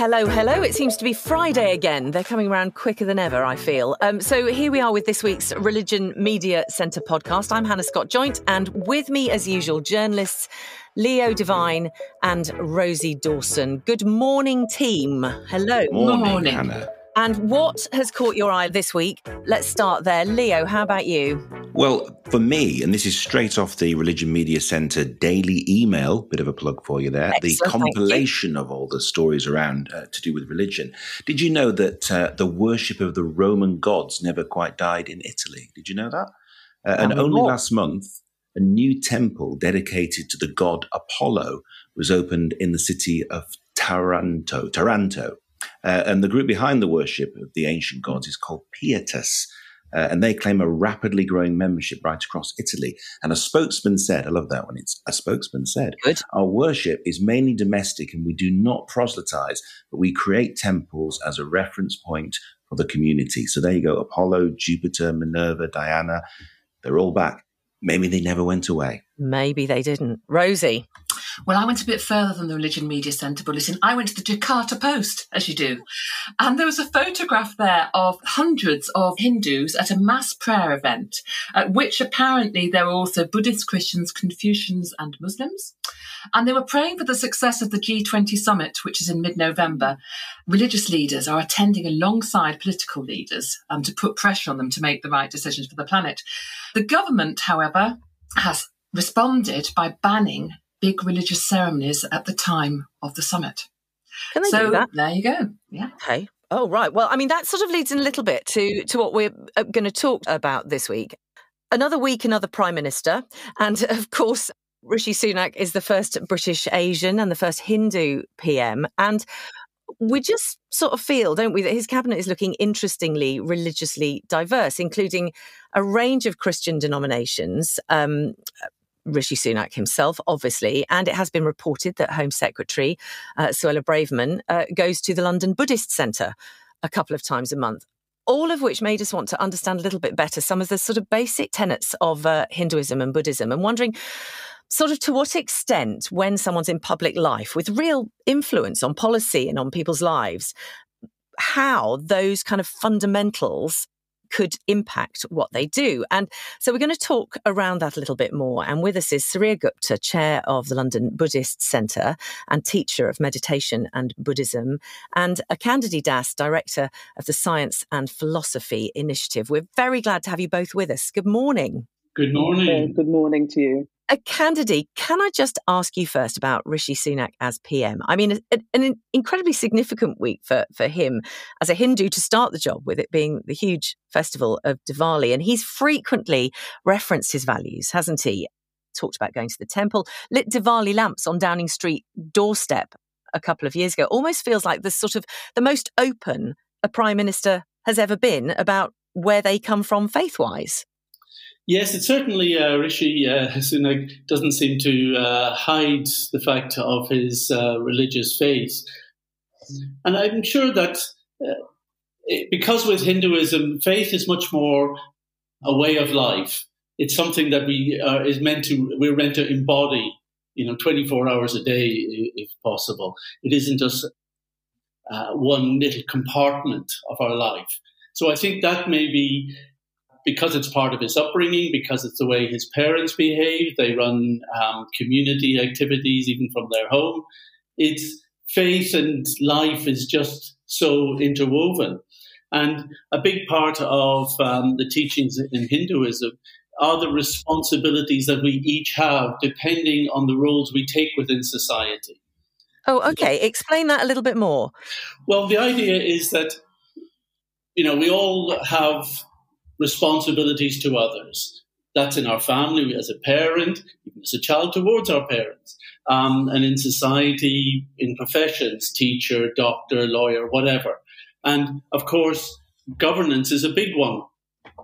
Hello, hello. It seems to be Friday again. They're coming around quicker than ever, I feel. So here we are with this week's Religion Media Centre podcast. I'm Hannah Scott-Joynt, and with me, as usual, journalists Leo, Devine and Rosie Dawson. Good morning, team. Hello. Morning, Hannah. And what has caught your eye this week? Let's start there. Leo, how about you? Well, for me, and this is straight off the Religion Media Centre daily email, bit of a plug for you there, Excellent, the compilation of all the stories around to do with religion. Did you know that the worship of the Roman gods never quite died in Italy? Did you know that? And only last month, a new temple dedicated to the god Apollo was opened in the city of Taranto. And the group behind the worship of the ancient gods is called Pietas, and they claim a rapidly growing membership right across Italy. And a spokesman said, I love that one, it's a spokesman said, Good. Our worship is mainly domestic and we do not proselytize, but we create temples as a reference point for the community. So there you go, Apollo, Jupiter, Minerva, Diana, they're all back. Maybe they never went away. Maybe they didn't. Rosie? Well, I went a bit further than the Religion Media Centre bulletin. I went to the Jakarta Post, as you do. And there was a photograph there of hundreds of Hindus at a mass prayer event, at which apparently there were also Buddhists, Christians, Confucians and Muslims. And they were praying for the success of the G20 summit, which is in mid-November. Religious leaders are attending alongside political leaders to put pressure on them to make the right decisions for the planet. The government, however, has responded by banning big religious ceremonies at the time of the summit. Can they do that? There you go. Yeah. Okay. Oh, right. Well, I mean, that sort of leads in a little bit to what we're going to talk about this week. Another week, another Prime Minister. And of course, Rishi Sunak is the first British Asian and the first Hindu PM. And we just sort of feel, don't we, that his cabinet is looking interestingly religiously diverse, including a range of Christian denominations. Rishi Sunak himself, obviously, and it has been reported that Home Secretary Suella Braverman goes to the London Buddhist Centre a couple of times a month, all of which made us want to understand a little bit better some of the sort of basic tenets of Hinduism and Buddhism, and wondering sort of to what extent, when someone's in public life with real influence on policy and on people's lives, how those kind of fundamentals could impact what they do. And so we're going to talk around that a little bit more. And with us is Suryagupta, chair of the London Buddhist Centre and teacher of meditation and Buddhism, and Akhandadhi Das, director of the Science and Philosophy Initiative. We're very glad to have you both with us. Good morning. Good morning. Good morning to you. Akhandadhi, can I just ask you first about Rishi Sunak as PM? I mean, an incredibly significant week for him as a Hindu to start the job, with it being the huge festival of Diwali. And he's frequently referenced his values, hasn't he? Talked about going to the temple, lit Diwali lamps on Downing Street doorstep a couple of years ago. Almost feels like the sort of the most open a Prime Minister has ever been about where they come from faith-wise. Yes, it certainly, Rishi Sunak doesn't seem to hide the fact of his religious faith. And I'm sure that because with Hinduism, faith is much more a way of life. It's something that we're meant to embody, 24 hours a day, if possible. It isn't just one little compartment of our life. So I think that may be because it's part of his upbringing, because it's the way his parents behave. They run community activities even from their home. It's faith and life is just so interwoven. And a big part of the teachings in Hinduism are the responsibilities that we each have depending on the roles we take within society. Oh, okay. Explain that a little bit more. Well, the idea is that, we all have responsibilities to others. That's in our family as a parent, even as a child towards our parents. And in society, in professions, teacher, doctor, lawyer, whatever. And of course, governance is a big one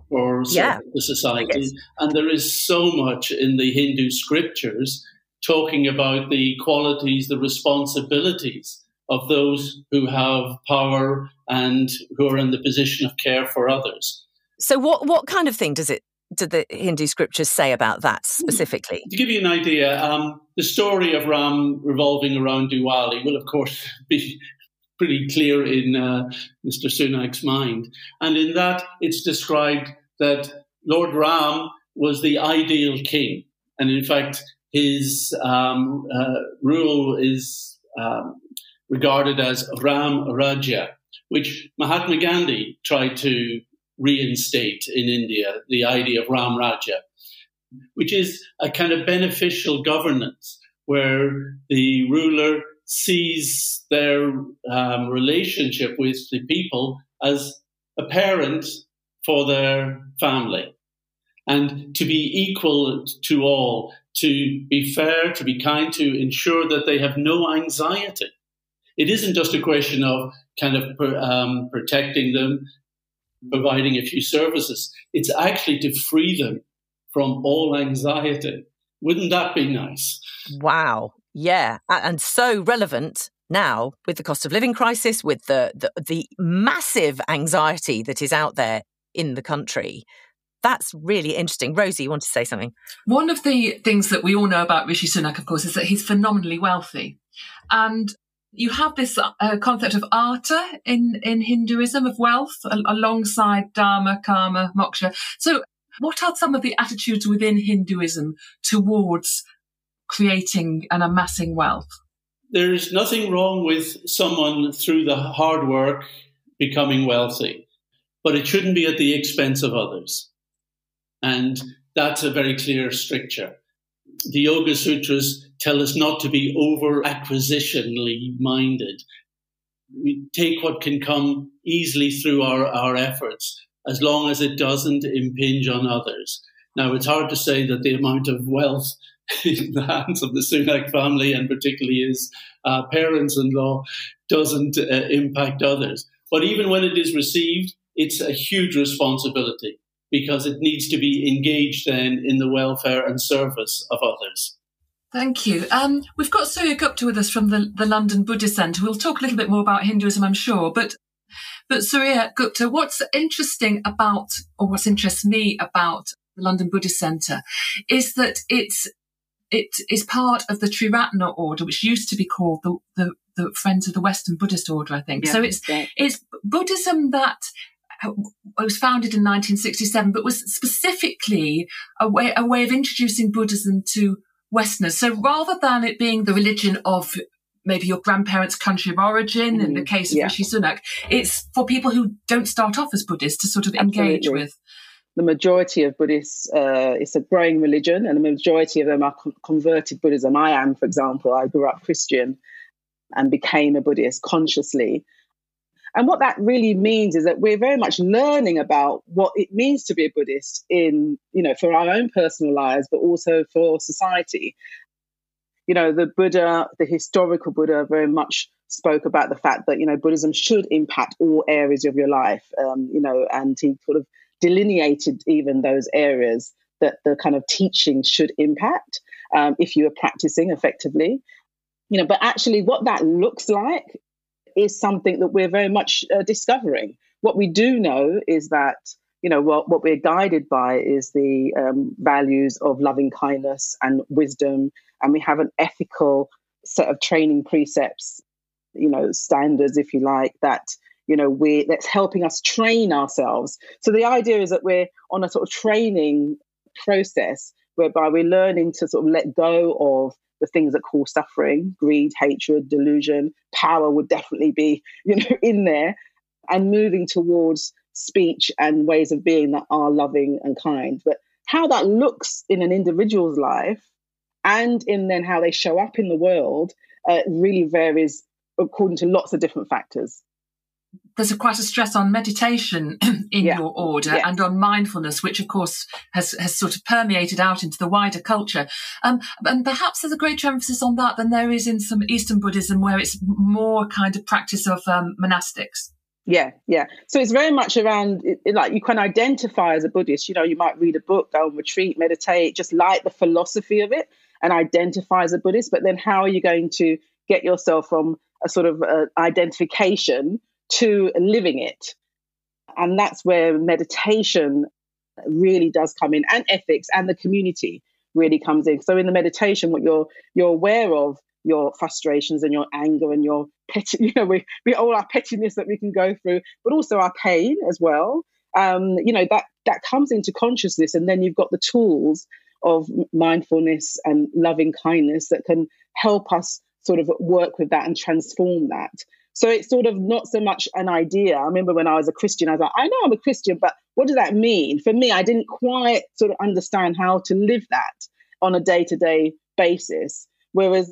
for the society. And there is so much in the Hindu scriptures talking about the qualities, the responsibilities of those who have power and who are in the position of care for others. So what kind of thing do the Hindu scriptures say about that specifically? To give you an idea, the story of Ram revolving around Diwali will, of course, be pretty clear in Mr. Sunak's mind. And in that, it's described that Lord Ram was the ideal king. And in fact, his rule is regarded as Ram Rajya, which Mahatma Gandhi tried to reinstate in India, the idea of Ram Rajya, which is a kind of beneficial governance where the ruler sees their relationship with the people as a parent for their family, and to be equal to all, to be fair, to be kind, to ensure that they have no anxiety. It isn't just a question of kind of protecting them, providing a few services. It's actually to free them from all anxiety. Wouldn't that be nice? Wow. Yeah. And so relevant now with the cost of living crisis, with the massive anxiety that is out there in the country. That's really interesting. Rosie, you want to say something? One of the things that we all know about Rishi Sunak, of course, is that he's phenomenally wealthy. And you have this concept of artha in Hinduism, of wealth, alongside dharma, karma, moksha. So what are some of the attitudes within Hinduism towards creating and amassing wealth? There's nothing wrong with someone through the hard work becoming wealthy, but it shouldn't be at the expense of others. And that's a very clear stricture. The Yoga Sutras tell us not to be over-acquisitionally minded. We take what can come easily through our efforts, as long as it doesn't impinge on others. Now, it's hard to say that the amount of wealth in the hands of the Sunak family, and particularly his parents-in-law, doesn't impact others. But even when it is received, it's a huge responsibility, because it needs to be engaged then in the welfare and service of others. Thank you. We've got Suryagupta with us from the London Buddhist Centre. We'll talk a little bit more about Hinduism, I'm sure. But Suryagupta, what's interesting about, or what interests me about the London Buddhist Centre, is that it is part of the Triratna order, which used to be called the Friends of the Western Buddhist Order, I think. Yeah, so it's Buddhism that was founded in 1967, but was specifically a way of introducing Buddhism to Westerners. So rather than it being the religion of maybe your grandparents' country of origin, in the case of Rishi Sunak, it's for people who don't start off as Buddhists to sort of engage with. The majority of Buddhists, it's a growing religion, and the majority of them are converted Buddhism. I am, for example, I grew up Christian and became a Buddhist consciously. And what that really means is that we're very much learning about what it means to be a Buddhist for our own personal lives, but also for society. The Buddha, the historical Buddha, very much spoke about the fact that, Buddhism should impact all areas of your life, and he sort of delineated even those areas that the kind of teaching should impact if you are practicing effectively. But actually what that looks like is something that we're very much discovering. What we do know is that, what we're guided by is the values of loving kindness and wisdom, and we have an ethical set of training precepts, standards, if you like, that that's helping us train ourselves. So the idea is that we're on a sort of training process whereby we're learning to sort of let go of the things that cause suffering, greed, hatred, delusion. Power would definitely be, in there, and moving towards speech and ways of being that are loving and kind. But how that looks in an individual's life and in then how they show up in the world really varies according to lots of different factors. There's quite a stress on meditation in your order and on mindfulness, which, of course, has sort of permeated out into the wider culture. And perhaps there's a greater emphasis on that than there is in some Eastern Buddhism, where it's more kind of practice of monastics. Yeah. So it's very much around, like, you can identify as a Buddhist. You might read a book, go on retreat, meditate, just like the philosophy of it and identify as a Buddhist. But then how are you going to get yourself from a sort of identification to living it? And that's where meditation really does come in, and ethics, and the community really comes in. So in the meditation, what you're aware of, your frustrations and your anger and your petty, we all our pettiness that we can go through, but also our pain as well. That comes into consciousness, and then you've got the tools of mindfulness and loving kindness that can help us sort of work with that and transform that. So it's sort of not so much an idea. I remember when I was a Christian, I was like, I know I'm a Christian, but what does that mean? For me, I didn't quite sort of understand how to live that on a day-to-day basis. Whereas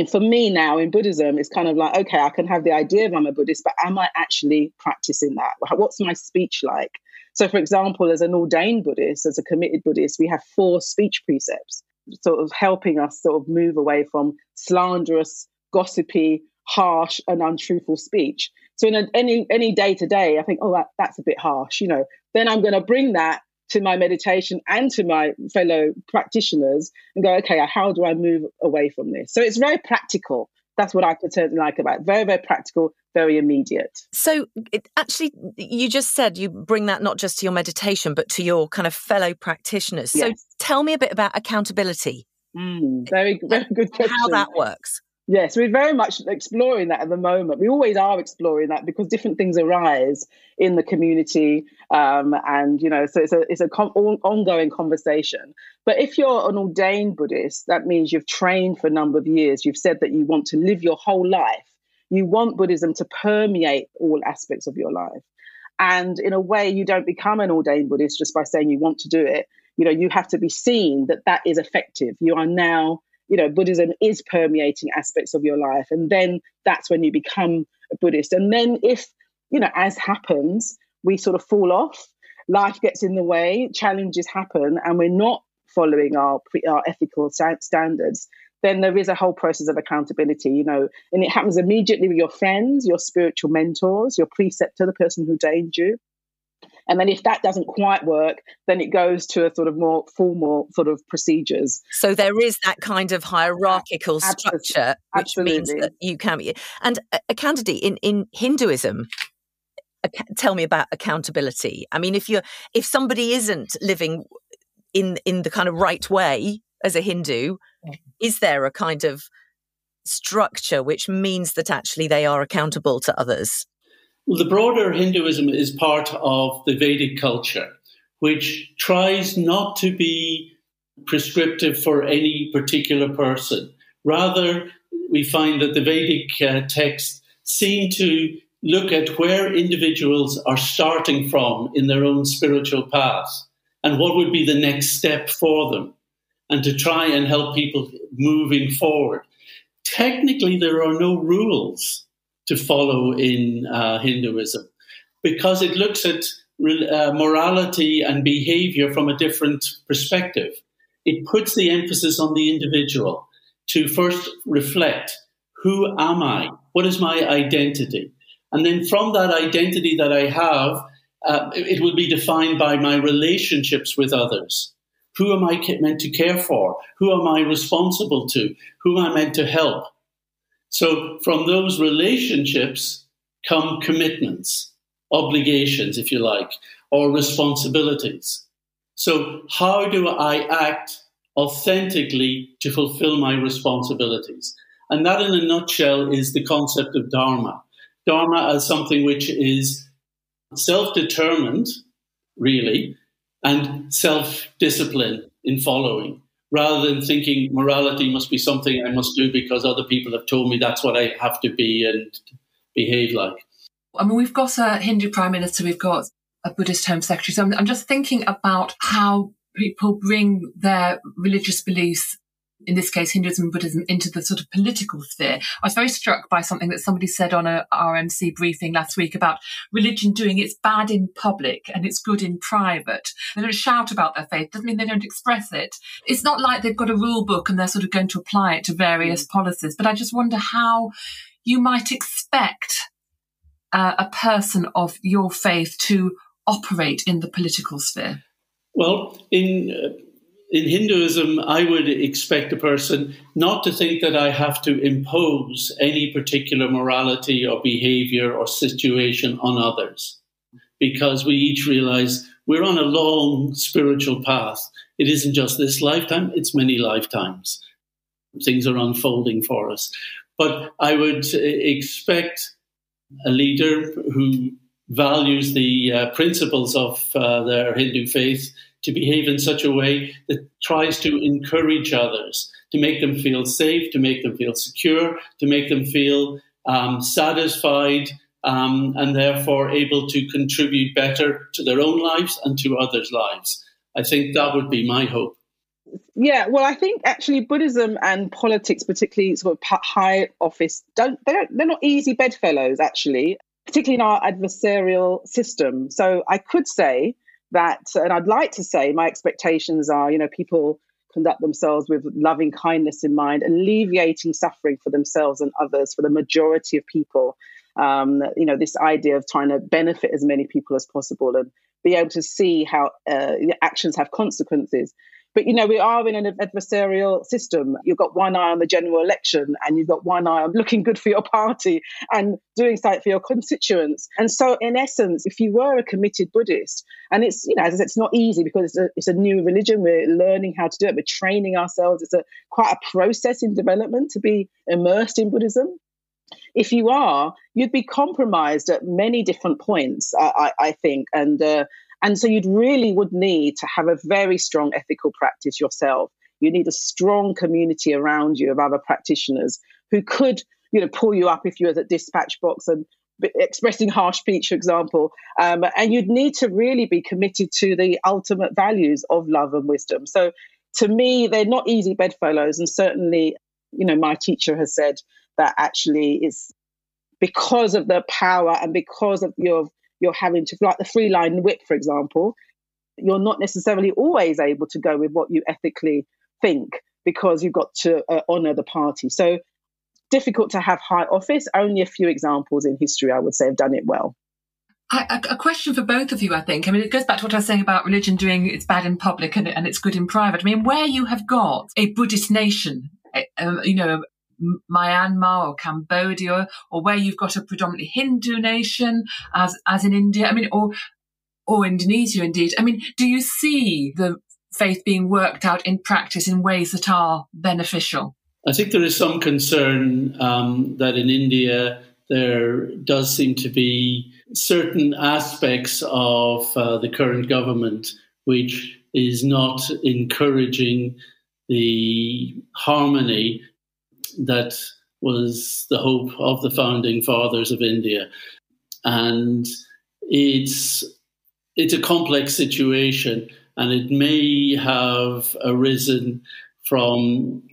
for me now in Buddhism, it's kind of like, okay, I can have the idea of I'm a Buddhist, but am I actually practicing that? What's my speech like? So, for example, as an ordained Buddhist, as a committed Buddhist, we have 4 speech precepts, sort of helping us sort of move away from slanderous, gossipy, harsh and untruthful speech. So in any day-to-day, I think, that's a bit harsh, Then I'm going to bring that to my meditation and to my fellow practitioners and go, okay, how do I move away from this? So it's very practical. That's what I particularly like about it. Very, very practical, very immediate. So actually, you just said you bring that not just to your meditation, but to your kind of fellow practitioners. Yes. So tell me a bit about accountability. Very, very good question. How that works. Yes, we're very much exploring that at the moment. We always are exploring that because different things arise in the community, so it's an ongoing conversation. But if you're an ordained Buddhist, that means you've trained for a number of years. You've said that you want to live your whole life. You want Buddhism to permeate all aspects of your life. And in a way, you don't become an ordained Buddhist just by saying you want to do it. You have to be seen that is effective. You are now, Buddhism is permeating aspects of your life. And then that's when you become a Buddhist. And then if, as happens, we sort of fall off, life gets in the way, challenges happen, and we're not following our ethical standards, then there is a whole process of accountability, and it happens immediately with your friends, your spiritual mentors, your preceptor, the person who ordained you. And then if that doesn't quite work, then it goes to a sort of more formal sort of procedures. So there is that kind of hierarchical structure, which Absolutely. means that you can be. And Akhandadhi, in Hinduism, tell me about accountability. I mean, if somebody isn't living in the kind of right way as a Hindu, is there a kind of structure which means that actually they are accountable to others? Well, the broader Hinduism is part of the Vedic culture, which tries not to be prescriptive for any particular person. Rather, we find that the Vedic texts seem to look at where individuals are starting from in their own spiritual path and what would be the next step for them, and to try and help people moving forward. Technically, there are no rules to follow in Hinduism because it looks at morality and behavior from a different perspective. It puts the emphasis on the individual to first reflect, who am I? What is my identity? And then from that identity that I have, it will be defined by my relationships with others. Who am I meant to care for? Who am I responsible to? Who am I meant to help? So from those relationships come commitments, obligations, if you like, or responsibilities. So how do I act authentically to fulfill my responsibilities? And that in a nutshell is the concept of Dharma. Dharma as something which is self-determined, really, and self-discipline in following, rather than thinking morality must be something I must do because other people have told me that's what I have to be and behave like. I mean, we've got a Hindu Prime Minister, we've got a Buddhist Home Secretary. So I'm just thinking about how people bring their religious beliefs, in this case, Hinduism and Buddhism, into the sort of political sphere. I was very struck by something that somebody said on a RMC briefing last week about religion doing its bad in public and it's good in private. They don't shout about their faith. Doesn't mean they don't express it. It's not like they've got a rule book and they're sort of going to apply it to various policies. But I just wonder how you might expect a person of your faith to operate in the political sphere. Well, in Hinduism, I would expect a person not to think that I have to impose any particular morality or behavior or situation on others, because we each realize we're on a long spiritual path. It isn't just this lifetime, it's many lifetimes. things are unfolding for us. But I would expect a leader who values the principles of their Hindu faith to behave in such a way that tries to encourage others, to make them feel safe, to make them feel secure, to make them feel satisfied, and therefore able to contribute better to their own lives and to others' lives. I think that would be my hope. Yeah, well, I think actually Buddhism and politics, particularly sort of high office, they're not easy bedfellows, actually, particularly in our adversarial system. So I could say that, and I'd like to say my expectations are, people conduct themselves with loving kindness in mind, alleviating suffering for themselves and others, for the majority of people. This idea of trying to benefit as many people as possible and be able to see how actions have consequences. But, we are in an adversarial system. You've got one eye on the general election and you've got one eye on looking good for your party and doing something for your constituents. And so, in essence, if you were a committed Buddhist, and it's, as I said, it's not easy because it's a new religion. We're learning how to do it. We're training ourselves. It's quite a process in development to be immersed in Buddhism. If you are, you'd be compromised at many different points, I think. And so you'd really would need to have a very strong ethical practice yourself. You need a strong community around you of other practitioners who could, pull you up if you were at dispatch box and expressing harsh speech, for example. And you'd need to really be committed to the ultimate values of love and wisdom. So to me, they're not easy bedfellows. And certainly, my teacher has said that actually it's because of the power and because of you're having to, like the three-line whip, for example, you're not necessarily always able to go with what you ethically think because you've got to honour the party. So difficult to have high office. Only a few examples in history, I would say, have done it well. A question for both of you, I think. I mean, it goes back to what I was saying about religion doing its bad in public and it's good in private. I mean, where you have got a Buddhist nation, Myanmar or Cambodia, or where you've got a predominantly Hindu nation, as in India, I mean, or Indonesia, indeed. I mean, do you see the faith being worked out in practice in ways that are beneficial? I think there is some concern that in India there does seem to be certain aspects of the current government which is not encouraging the harmony that was the hope of the founding fathers of India. And it's a complex situation, and it may have arisen from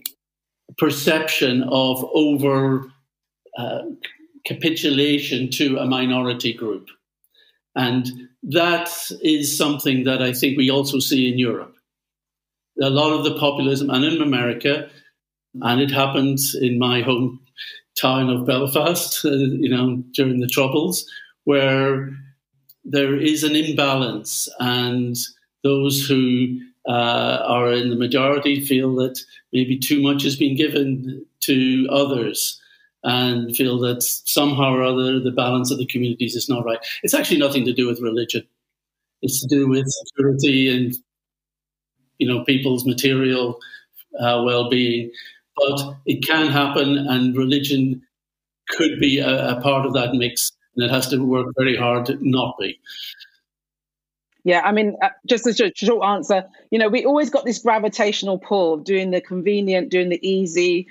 perception of over capitulation to a minority group. And that is something that I think we also see in Europe. A lot of the populism, and in America, and it happened in my hometown of Belfast, during the Troubles, where there is an imbalance, and those who are in the majority feel that maybe too much has been given to others and feel that somehow or other the balance of the communities is not right. It's actually nothing to do with religion. It's to do with security and, people's material well-being. But it can happen, and religion could be a part of that mix, and it has to work very hard to not be. Yeah, I mean, just a short answer, we always got this gravitational pull of doing the convenient, doing the easy,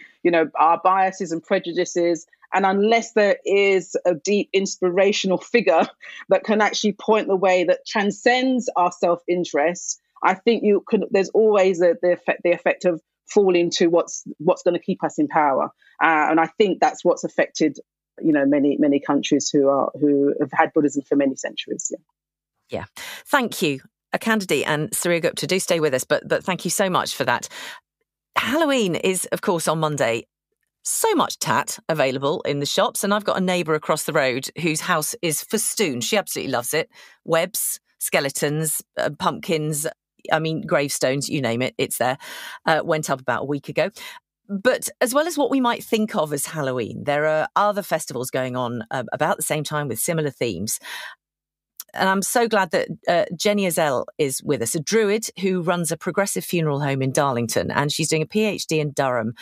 our biases and prejudices. And unless there is a deep inspirational figure that can actually point the way that transcends our self-interest, I think there's always the effect of falling to what's going to keep us in power, and I think that's what's affected, many countries who have had Buddhism for many centuries. Yeah. Thank you, Akhandadhi and Suryagupta. Do stay with us, but thank you so much for that. Halloween is, of course, on Monday. So much tat available in the shops, and I've got a neighbour across the road whose house is festooned. She absolutely loves it. Webs, skeletons, pumpkins. I mean, gravestones, you name it, it's there. Went up about a week ago. But as well as what we might think of as Halloween, there are other festivals going on about the same time with similar themes. And I'm so glad that Jenny Uzzell is with us, a druid who runs a progressive funeral home in Darlington. And she's doing a PhD in Durham,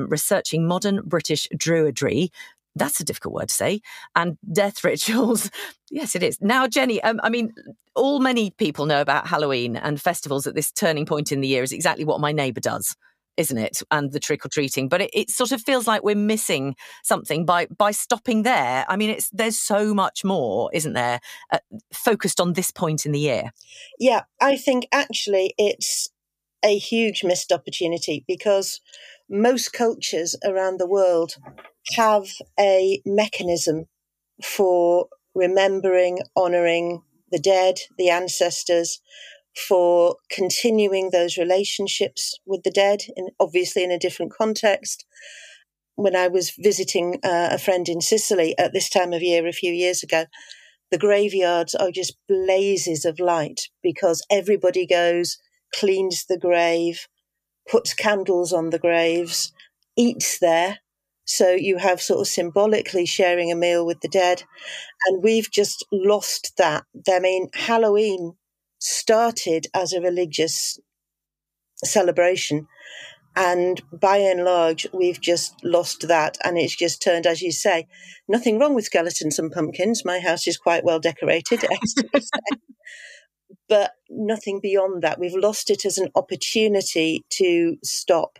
researching modern British druidry. That's a difficult word to say. And death rituals. Yes, it is. Now, Jenny, many people know about Halloween and festivals at this turning point in the year is exactly what my neighbour does, isn't it? And the trick-or-treating. But it sort of feels like we're missing something by stopping there. I mean, there's so much more, isn't there, focused on this point in the year? Yeah, I think actually it's a huge missed opportunity because most cultures around the world have a mechanism for remembering, honouring the dead, the ancestors, for continuing those relationships with the dead, obviously in a different context. When I was visiting a friend in Sicily at this time of year a few years ago, the graveyards are just blazes of light because everybody goes, cleans the grave, puts candles on the graves, eats there. So you have sort of symbolically sharing a meal with the dead. And we've just lost that. I mean, Halloween started as a religious celebration. And by and large, we've just lost that. And it's just turned, as you say, nothing wrong with skeletons and pumpkins. My house is quite well decorated, but nothing beyond that. We've lost it as an opportunity to stop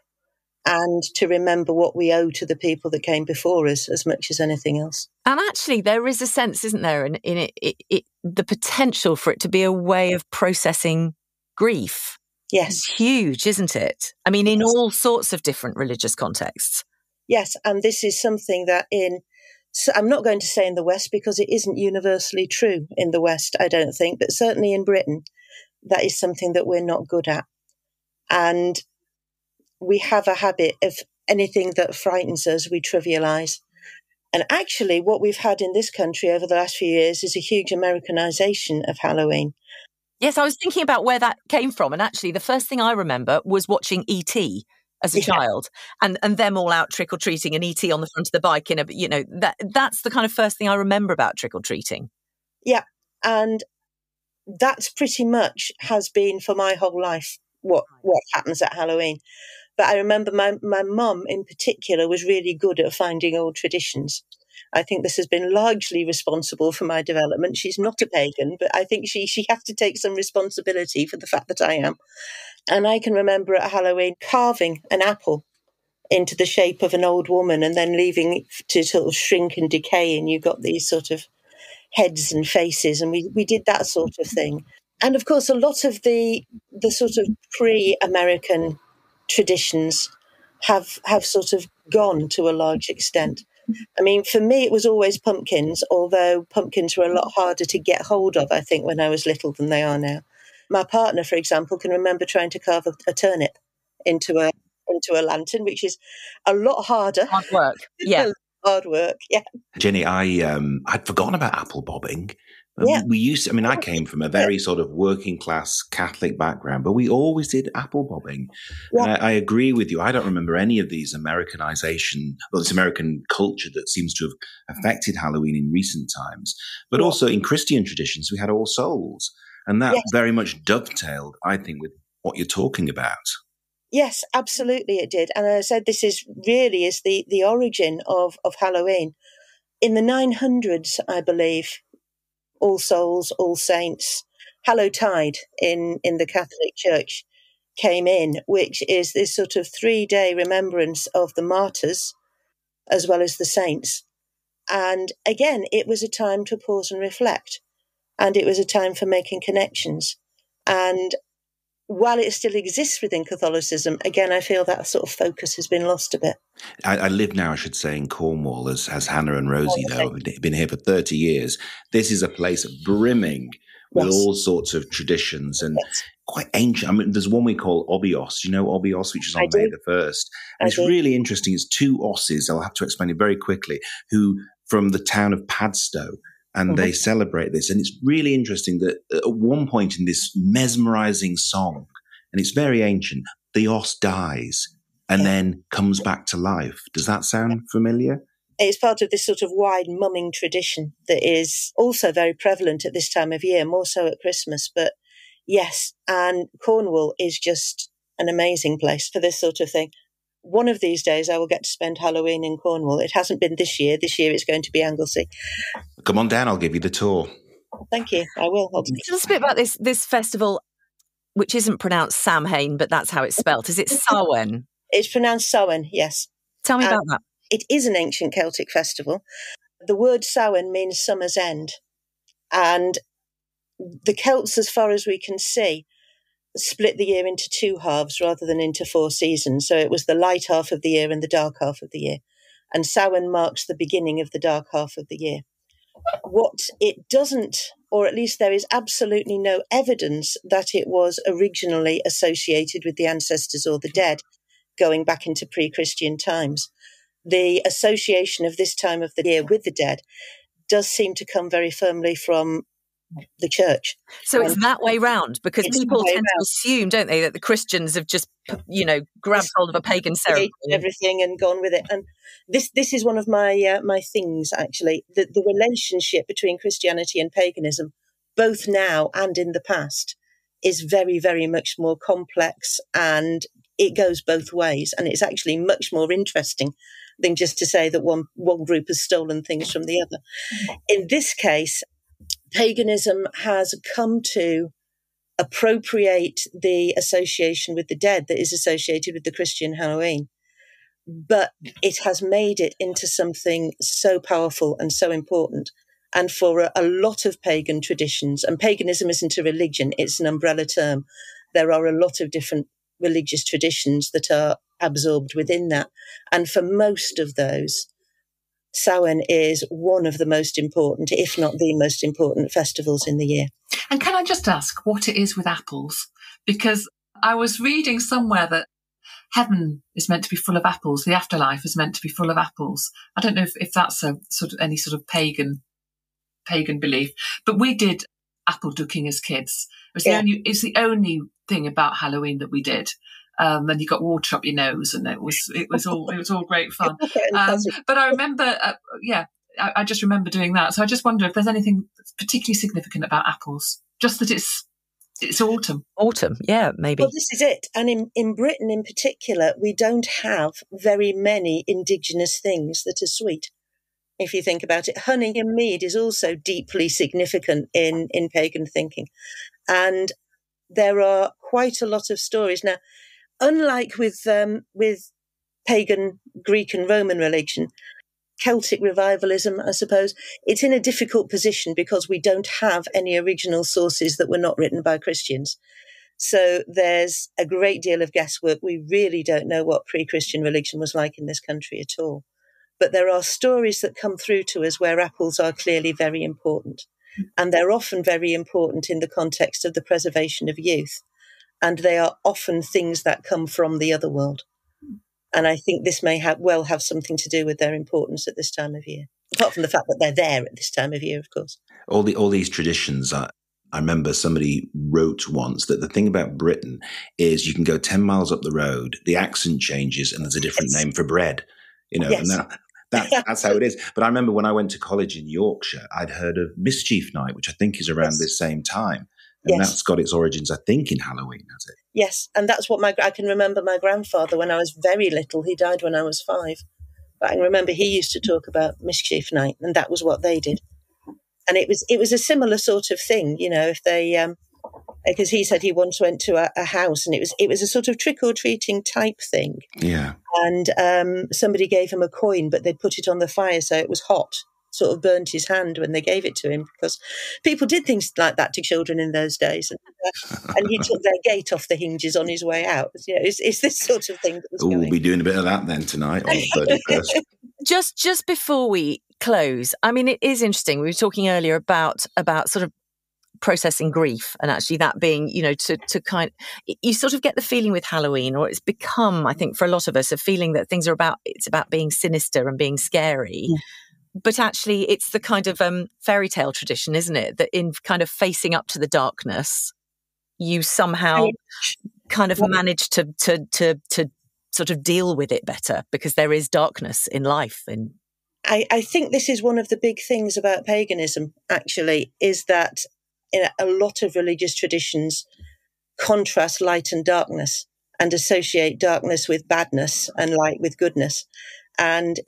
and to remember what we owe to the people that came before us as much as anything else. And actually, there is a sense, isn't there, in it, the potential for it to be a way of processing grief. Yes. It's huge, isn't it? I mean, in all sorts of different religious contexts. Yes, and this is something that I'm not going to say in the West because it isn't universally true in the West, I don't think, but certainly in Britain, that is something that we're not good at. And we have a habit of anything that frightens us, we trivialise. And actually, what we've had in this country over the last few years is a huge Americanisation of Halloween. Yes, I was thinking about where that came from. And actually, the first thing I remember was watching E.T. as a child and them all out trick-or-treating and E.T. on the front of the bike. That's the kind of first thing I remember about trick-or-treating. Yeah, and that's pretty much has been for my whole life what happens at Halloween. But I remember my mum in particular was really good at finding old traditions. I think this has been largely responsible for my development. She's not a pagan, but I think she has to take some responsibility for the fact that I am. And I can remember at Halloween carving an apple into the shape of an old woman and then leaving it to sort of shrink and decay, and you got these sort of heads and faces, and we did that sort of thing. And of course, a lot of the sort of pre-American traditions have sort of gone to a large extent. I mean, for me, it was always pumpkins, although pumpkins were a lot harder to get hold of, I think, when I was little than they are now. My partner, for example, can remember trying to carve a turnip into a lantern, which is a lot harder. Hard work, yeah. Hard work, yeah. Jenny, I'd forgotten about apple bobbing. Yeah. We used to, I came from a very sort of working class Catholic background, but we always did apple bobbing. Yeah. And I agree with you. I don't remember any of these Americanization, or this American culture that seems to have affected Halloween in recent times. But also in Christian traditions, we had All Souls. And that very much dovetailed, I think, with what you're talking about. Yes, absolutely it did. And as I said, this is the origin of Halloween. In the 900s, I believe, All Souls, All Saints, Hallowtide in the Catholic Church came in, which is this sort of 3-day remembrance of the martyrs as well as the saints. And again, it was a time to pause and reflect. And it was a time for making connections. And while it still exists within Catholicism, again, I feel that sort of focus has been lost a bit. I live now, I should say, in Cornwall, as Hannah and Rosie know. I've been here for 30 years. This is a place brimming with all sorts of traditions and quite ancient. I mean, there's one we call Obios. You know Obios, which is on May the 1st. And it's really interesting. It's two Osses, I'll have to explain it very quickly, who from the town of Padstow. And they celebrate this. And it's really interesting that at one point in this mesmerizing song, and it's very ancient, the os dies and then comes back to life. Does that sound familiar? It's part of this sort of wide mumming tradition that is also very prevalent at this time of year, more so at Christmas. But yes, and Cornwall is just an amazing place for this sort of thing. One of these days I will get to spend Halloween in Cornwall. It hasn't been this year. This year it's going to be Anglesey. Come on down, I'll give you the tour. Thank you. I will. Tell us a bit about this festival, which isn't pronounced Samhain, but that's how it's spelt. Is it Samhain? It's pronounced Samhain, yes. Tell me about that. It is an ancient Celtic festival. The word Samhain means summer's end. And the Celts, as far as we can see, split the year into two halves rather than into 4 seasons. So it was the light half of the year and the dark half of the year. And Samhain marks the beginning of the dark half of the year. What it doesn't, or at least there is absolutely no evidence that it was originally associated with the ancestors or the dead, going back into pre-Christian times. The association of this time of the year with the dead does seem to come very firmly from the church. So it's that way round, because people tend to assume, don't they, that the Christians have just, grabbed hold of a pagan ceremony, everything, and gone with it. And this is one of my my things, actually. The relationship between Christianity and paganism, both now and in the past, is very, very much more complex, and it goes both ways. And it's actually much more interesting than just to say that one group has stolen things from the other. In this case, paganism has come to appropriate the association with the dead that is associated with the Christian Halloween, but it has made it into something so powerful and so important. And for a lot of pagan traditions, and paganism isn't a religion, it's an umbrella term, there are a lot of different religious traditions that are absorbed within that. And for most of those, Samhain is one of the most important, if not the most important, festivals in the year. And can I just ask what it is with apples? Because I was reading somewhere that heaven is meant to be full of apples. The afterlife is meant to be full of apples. I don't know if that's a sort of any sort of pagan belief, but we did apple ducking as kids. It's the only thing about Halloween that we did. And you got water up your nose, and it was all great fun. But I remember, I just remember doing that. So I just wonder if there's anything that's particularly significant about apples. Just that it's autumn. Autumn, yeah, maybe. Well, this is it. And in Britain in particular, we don't have very many indigenous things that are sweet. If you think about it, honey and mead is also deeply significant in pagan thinking. And there are quite a lot of stories. Now, unlike with pagan Greek and Roman religion, Celtic revivalism, I suppose, it's in a difficult position because we don't have any original sources that were not written by Christians. So there's a great deal of guesswork. We really don't know what pre-Christian religion was like in this country at all. But there are stories that come through to us where apples are clearly very important. And they're often very important in the context of the preservation of youth. And they are often things that come from the other world. And I think this may have something to do with their importance at this time of year. Apart from the fact that they're there at this time of year, of course. All these traditions, I remember somebody wrote once that the thing about Britain is you can go 10 miles up the road, the accent changes, and there's a different name for bread. Yes. And that's how it is. But I remember when I went to college in Yorkshire, I'd heard of Mischief Night, which I think is around this same time. And that's got its origins, I think, in Halloween, has it? Yes, and that's what I can remember my grandfather when I was very little. He died when I was 5. But I can remember he used to talk about Mischief Night, and that was what they did. And it was a similar sort of thing, if they, because he said he once went to a house, and it was a sort of trick-or-treating type thing. Yeah. And somebody gave him a coin, but they'd put it on the fire so it was hot. Sort of burnt his hand when they gave it to him, because people did things like that to children in those days, and he took their gate off the hinges on his way out. It's this sort of thing that was going. We'll be doing a bit of that then tonight on the 31st. Just before we close, I mean, it is interesting. We were talking earlier about sort of processing grief, and actually that being, to kind of, you sort of get the feeling with Halloween, or it's become, I think, for a lot of us, a feeling that it's about being sinister and being scary. Yeah. But actually, it's the kind of fairy tale tradition, isn't it? That in kind of facing up to the darkness, you somehow kind of manage to sort of deal with it better, because there is darkness in life. I think this is one of the big things about paganism, actually, is that in a lot of religious traditions contrast light and darkness and associate darkness with badness and light with goodness. And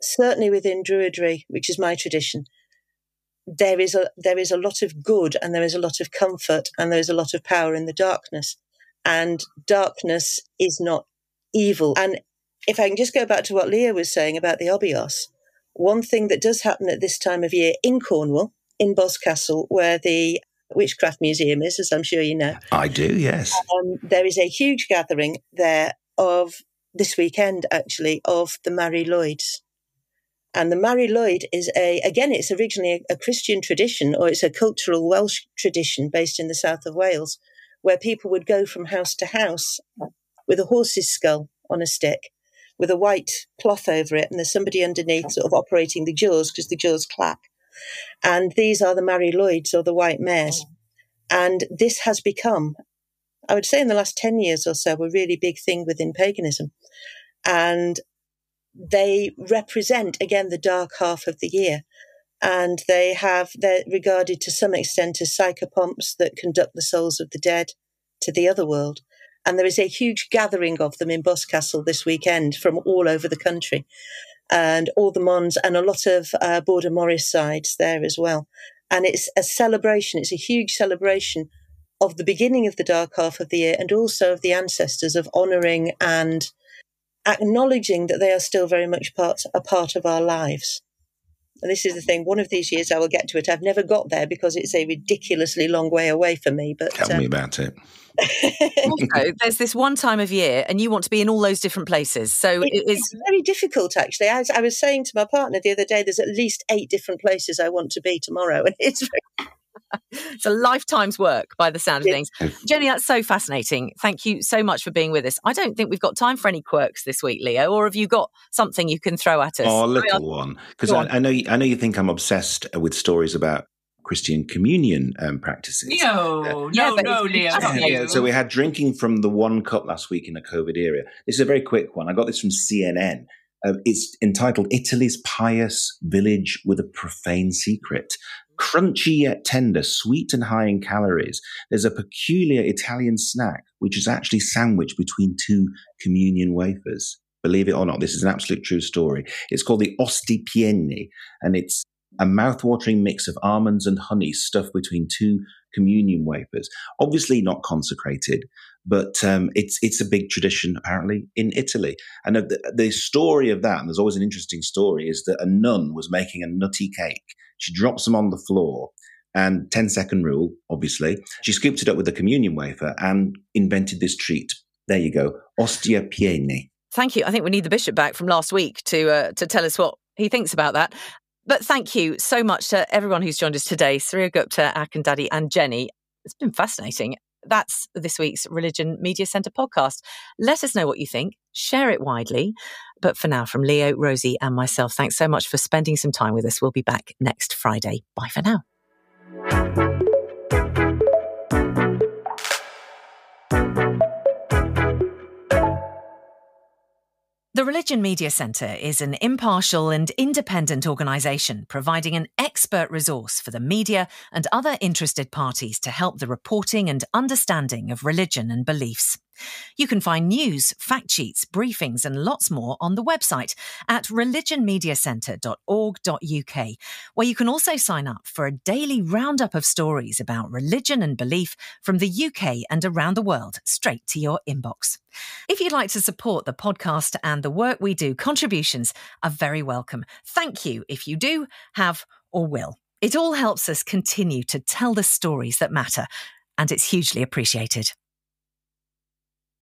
certainly within Druidry, which is my tradition, there is a lot of good and there is a lot of comfort and there is a lot of power in the darkness. And darkness is not evil. And if I can just go back to what Leo was saying about the Obios, one thing that does happen at this time of year in Cornwall, in Boscastle, where the Witchcraft Museum is, as I'm sure you know. I do, yes. There is a huge gathering there of this weekend, actually, of the Mari Lwyds. And the Mari Lwyd is it's originally a Christian tradition, or it's a cultural Welsh tradition based in the south of Wales, where people would go from house to house with a horse's skull on a stick, with a white cloth over it, and there's somebody underneath sort of operating the jaws, because the jaws clack. And these are the Mari Lwyds, or the white mares. And this has become, I would say in the last 10 years or so, a really big thing within paganism. And they represent, again, the dark half of the year. And they're regarded to some extent as psychopomps that conduct the souls of the dead to the other world. And there is a huge gathering of them in Boscastle this weekend from all over the country, and all the Mons and a lot of Border Morris sides there as well. And it's a celebration. It's a huge celebration of the beginning of the dark half of the year, and also of the ancestors, of honouring and acknowledging that they are still very much a part of our lives. And this is the thing, one of these years I will get to it. I've never got there because it's a ridiculously long way away for me. But tell me about it. Also, there's this one time of year and you want to be in all those different places. So it's very difficult, actually. I was saying to my partner the other day, there's at least 8 different places I want to be tomorrow. And it's a lifetime's work by the sound of things. Jenny, that's so fascinating. Thank you so much for being with us. I don't think we've got time for any quirks this week, Leo, or have you got something you can throw at us? Oh, a little one. Because I know you think I'm obsessed with stories about Christian communion practices. No, Leo. So we had drinking from the 1 cup last week in a COVID era. This is a very quick one. I got this from CNN. It's entitled Italy's Pious Village with a Profane Secret. Crunchy yet tender, sweet and high in calories. There's a peculiar Italian snack which is actually sandwiched between 2 communion wafers. Believe it or not, this is an absolute true story. It's called the osti pieni, and it's a mouth-watering mix of almonds and honey stuffed between 2 communion wafers. Obviously not consecrated, but it's a big tradition apparently in Italy. And the story of that, and there's always an interesting story, is that a nun was making a nutty cake. She drops them on the floor, and 10-second rule, obviously. She scooped it up with a communion wafer and invented this treat. There you go, ostia pieni. Thank you. I think we need the bishop back from last week to tell us what he thinks about that. But thank you so much to everyone who's joined us today, Suryagupta, Akhandadhi and Jenny. It's been fascinating. That's this week's Religion Media Centre podcast. Let us know what you think. Share it widely. But for now, from Leo, Rosie and myself, thanks so much for spending some time with us. We'll be back next Friday. Bye for now. The Religion Media Centre is an impartial and independent organisation providing an expert resource for the media and other interested parties to help the reporting and understanding of religion and beliefs. You can find news, fact sheets, briefings and lots more on the website at religionmediacentre.org.uk, where you can also sign up for a daily roundup of stories about religion and belief from the UK and around the world straight to your inbox. If you'd like to support the podcast and the work we do, contributions are very welcome. Thank you if you do, have or will. It all helps us continue to tell the stories that matter, and it's hugely appreciated.